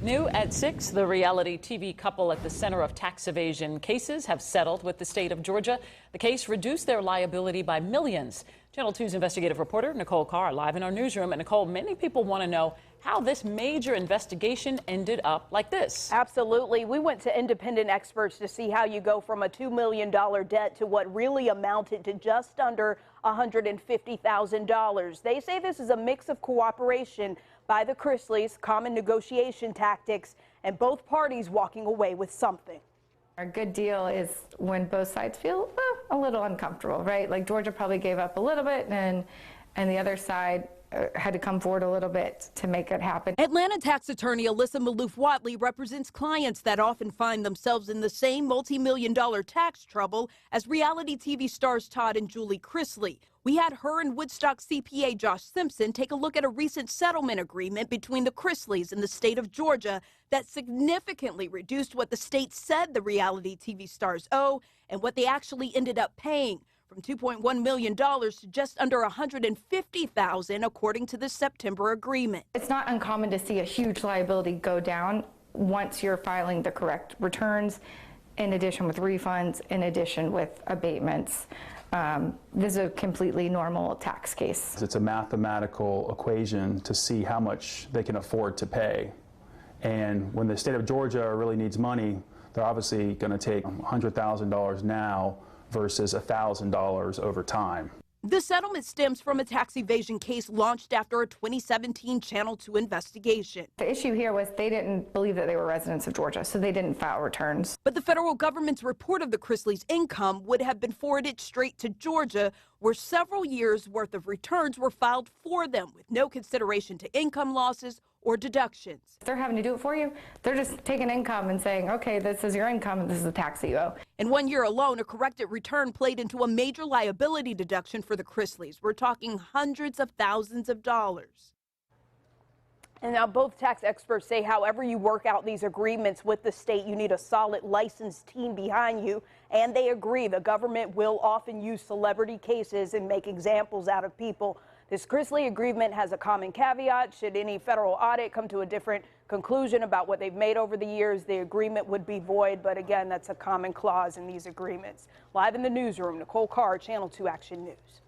New at 6, the reality TV couple at the center of tax evasion cases have settled with the state of Georgia. The case reduced their liability by millions. Channel 2's investigative reporter Nicole Carr live in our newsroom. And Nicole, many people want to know how this major investigation ended up like this. Absolutely. We went to independent experts to see how you go from a $2 million debt to what really amounted to just under $150,000. They say this is a mix of cooperation by the Chrisleys, common negotiation tactics, and both parties walking away with something. Our good deal is when both sides feel a little uncomfortable, right? Like Georgia probably gave up a little bit, and the other side had to come forward a little bit to make it happen. Atlanta tax attorney Alyssa Maloof Whatley represents clients that often find themselves in the same multi-million-dollar tax trouble as reality TV stars Todd and Julie Chrisley. We had her and Woodstock CPA Josh Simpson take a look at a recent settlement agreement between the Chrisleys and the state of Georgia that significantly reduced what the state said the reality TV stars owe and what they actually ended up paying, from $2.1 million to just under $150,000, according to the September agreement. It's not uncommon to see a huge liability go down once you're filing the correct returns, in addition with refunds, in addition with abatements. This is a completely normal tax case. It's a mathematical equation to see how much they can afford to pay. And when the state of Georgia really needs money, they're obviously going to take $100,000 now versus $1,000 over time. The settlement stems from a tax evasion case launched after a 2017 Channel 2 investigation. The issue here was they didn't believe that they were residents of Georgia, so they didn't file returns. But the federal government's report of the Chrisleys' income would have been forwarded straight to Georgia, where several years' worth of returns were filed for them with no consideration to income losses or deductions. If they're having to do it for you, they're just taking income and saying, okay, this is your income and this is the tax that you owe. In 1 year alone, a corrected return played into a major liability deduction for the Chrisleys. We're talking hundreds of thousands of dollars. And now both tax experts say however you work out these agreements with the state, you need a solid licensed team behind you. And they agree the government will often use celebrity cases and make examples out of people. This Chrisley agreement has a common caveat. Should any federal audit come to a different conclusion about what they've made over the years, the agreement would be void. But again, that's a common clause in these agreements. Live in the newsroom, Nicole Carr, Channel 2 Action News.